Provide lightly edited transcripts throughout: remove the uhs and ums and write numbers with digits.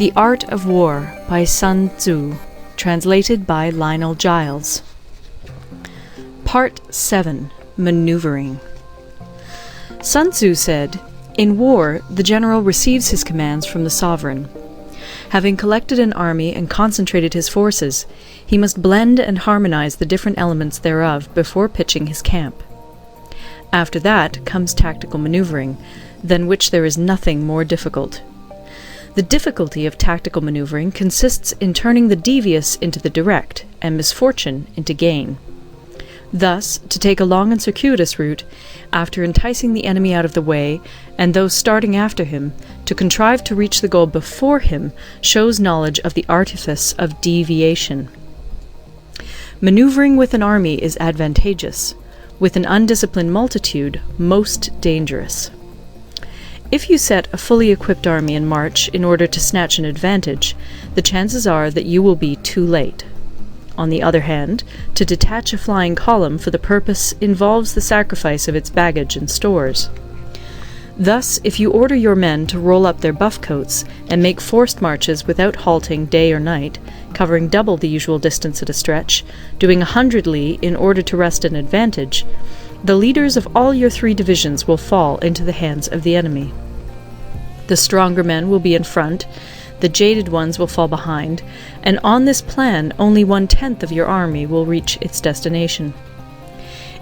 The Art of War by Sun Tzu, translated by Lionel Giles. Part 7. Maneuvering. Sun Tzu said, "In war, the general receives his commands from the sovereign. Having collected an army and concentrated his forces, he must blend and harmonize the different elements thereof before pitching his camp. After that comes tactical maneuvering, than which there is nothing more difficult. The difficulty of tactical maneuvering consists in turning the devious into the direct, and misfortune into gain. Thus, to take a long and circuitous route, after enticing the enemy out of the way, and those starting after him, to contrive to reach the goal before him, shows knowledge of the artifice of deviation. Maneuvering with an army is advantageous, with an undisciplined multitude most dangerous. If you set a fully equipped army in march in order to snatch an advantage, the chances are that you will be too late. On the other hand, to detach a flying column for the purpose involves the sacrifice of its baggage and stores. Thus, if you order your men to roll up their buff coats and make forced marches without halting day or night, covering double the usual distance at a stretch, doing 100 li in order to wrest an advantage, the leaders of all your 3 divisions will fall into the hands of the enemy. The stronger men will be in front, the jaded ones will fall behind, and on this plan only 1/10 of your army will reach its destination.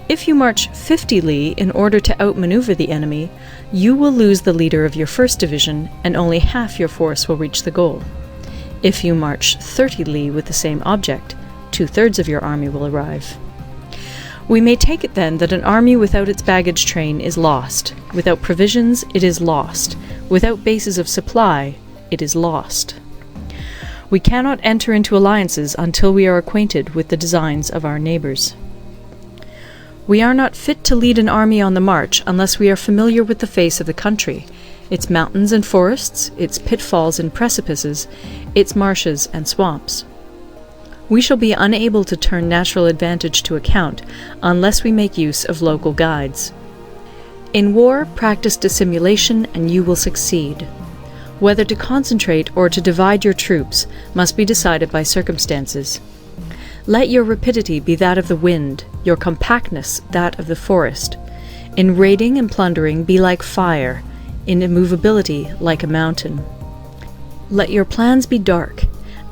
If you march 50 li in order to outmaneuver the enemy, you will lose the leader of your 1st division, and only half your force will reach the goal. If you march 30 li with the same object, 2/3 of your army will arrive. We may take it then that an army without its baggage train is lost. Without provisions, it is lost. Without bases of supply, it is lost. We cannot enter into alliances until we are acquainted with the designs of our neighbors. We are not fit to lead an army on the march unless we are familiar with the face of the country, its mountains and forests, its pitfalls and precipices, its marshes and swamps. We shall be unable to turn natural advantage to account unless we make use of local guides. In war, practice dissimulation and you will succeed. Whether to concentrate or to divide your troops must be decided by circumstances. Let your rapidity be that of the wind, your compactness that of the forest. In raiding and plundering be like fire, in immovability like a mountain. Let your plans be dark,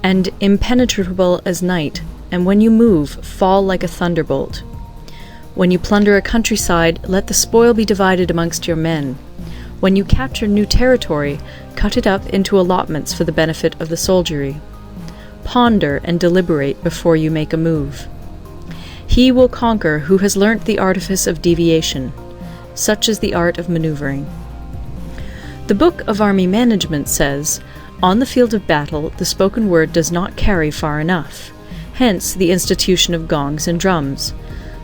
and impenetrable as night, and when you move, fall like a thunderbolt. When you plunder a countryside, let the spoil be divided amongst your men. When you capture new territory, cut it up into allotments for the benefit of the soldiery. Ponder and deliberate before you make a move. He will conquer who has learnt the artifice of deviation. Such is the art of maneuvering. The Book of Army Management says, "On the field of battle, the spoken word does not carry far enough. Hence the institution of gongs and drums.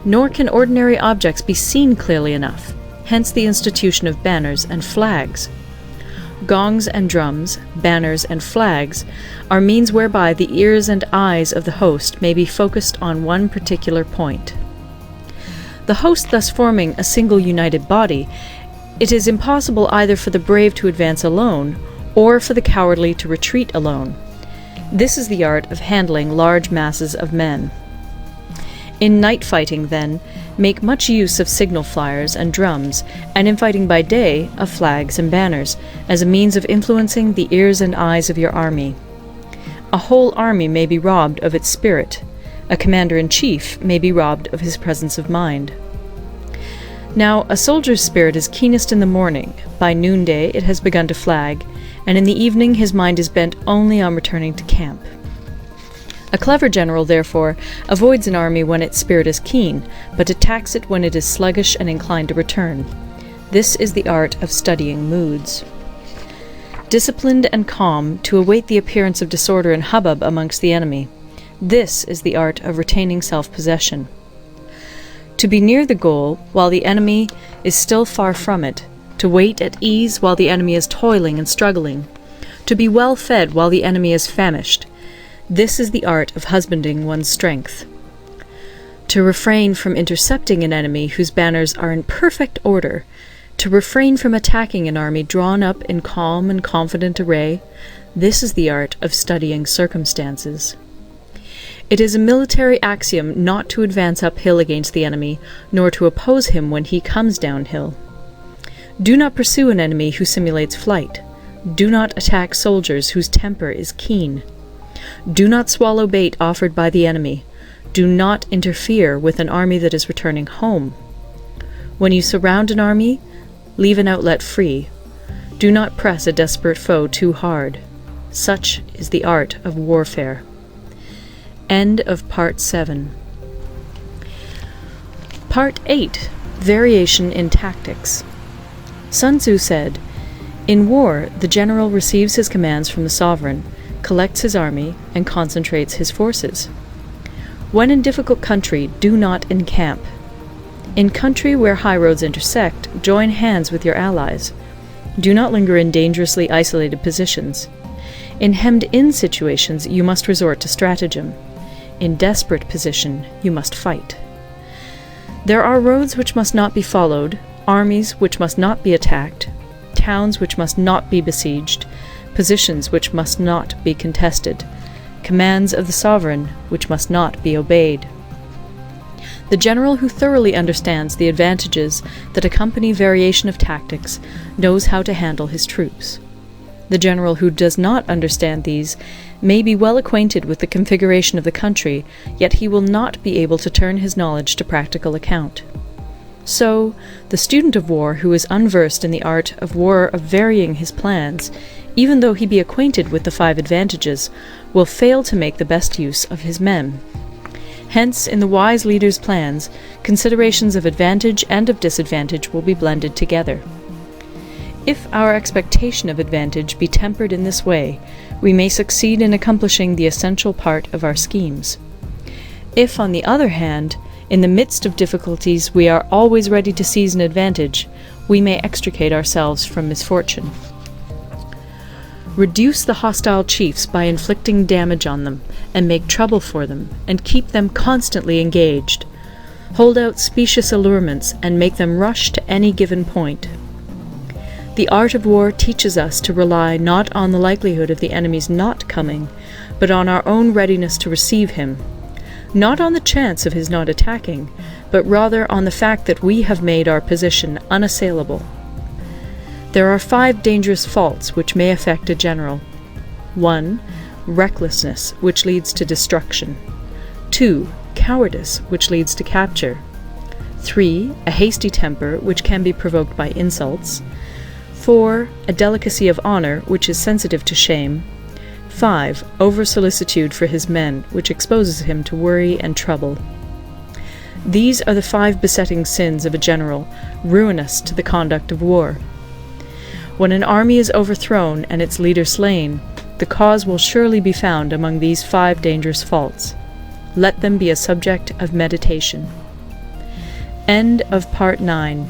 Nor can ordinary objects be seen clearly enough. Hence the institution of banners and flags. Gongs and drums, banners and flags, are means whereby the ears and eyes of the host may be focused on one particular point. The host thus forming a single united body, it is impossible either for the brave to advance alone, or for the cowardly to retreat alone. This is the art of handling large masses of men. In night fighting, then, make much use of signal flyers and drums, and in fighting by day, of flags and banners, as a means of influencing the ears and eyes of your army. A whole army may be robbed of its spirit. A commander-in-chief may be robbed of his presence of mind. Now, a soldier's spirit is keenest in the morning. By noonday it has begun to flag, and in the evening his mind is bent only on returning to camp. A clever general, therefore, avoids an army when its spirit is keen, but attacks it when it is sluggish and inclined to return. This is the art of studying moods. Disciplined and calm, to await the appearance of disorder and hubbub amongst the enemy. This is the art of retaining self-possession. To be near the goal while the enemy is still far from it, to wait at ease while the enemy is toiling and struggling, to be well fed while the enemy is famished. This is the art of husbanding one's strength. To refrain from intercepting an enemy whose banners are in perfect order, to refrain from attacking an army drawn up in calm and confident array, This is the art of studying circumstances. It is a military axiom not to advance uphill against the enemy, nor to oppose him when he comes downhill. Do not pursue an enemy who simulates flight. Do not attack soldiers whose temper is keen. Do not swallow bait offered by the enemy. Do not interfere with an army that is returning home. When you surround an army, leave an outlet free. Do not press a desperate foe too hard. Such is the art of warfare. End of Part 7. Part 8. Variation in Tactics. Sun Tzu said, "In war, the general receives his commands from the sovereign, collects his army, and concentrates his forces. When in difficult country, do not encamp. In country where high roads intersect, join hands with your allies. Do not linger in dangerously isolated positions. In hemmed-in situations, you must resort to stratagem. In desperate position, you must fight. There are roads which must not be followed, armies which must not be attacked, towns which must not be besieged, positions which must not be contested, commands of the sovereign which must not be obeyed." The general who thoroughly understands the advantages that accompany variation of tactics knows how to handle his troops. The general who does not understand these may be well acquainted with the configuration of the country, yet he will not be able to turn his knowledge to practical account. So, the student of war who is unversed in the art of war of varying his plans, even though he be acquainted with the 5 advantages, will fail to make the best use of his men. Hence, in the wise leader's plans, considerations of advantage and of disadvantage will be blended together. If our expectation of advantage be tempered in this way, we may succeed in accomplishing the essential part of our schemes. If, on the other hand, in the midst of difficulties we are always ready to seize an advantage, we may extricate ourselves from misfortune. Reduce the hostile chiefs by inflicting damage on them, and make trouble for them, and keep them constantly engaged. Hold out specious allurements, and make them rush to any given point. The art of war teaches us to rely not on the likelihood of the enemy's not coming, but on our own readiness to receive him. Not on the chance of his not attacking, but rather on the fact that we have made our position unassailable. There are 5 dangerous faults which may affect a general. 1. Recklessness, which leads to destruction. 2. Cowardice, which leads to capture. 3. A hasty temper, which can be provoked by insults. 4. A delicacy of honor, which is sensitive to shame. 5. Over-solicitude for his men, which exposes him to worry and trouble. These are the 5 besetting sins of a general, ruinous to the conduct of war. When an army is overthrown and its leader slain, the cause will surely be found among these 5 dangerous faults. Let them be a subject of meditation. End of Part 9.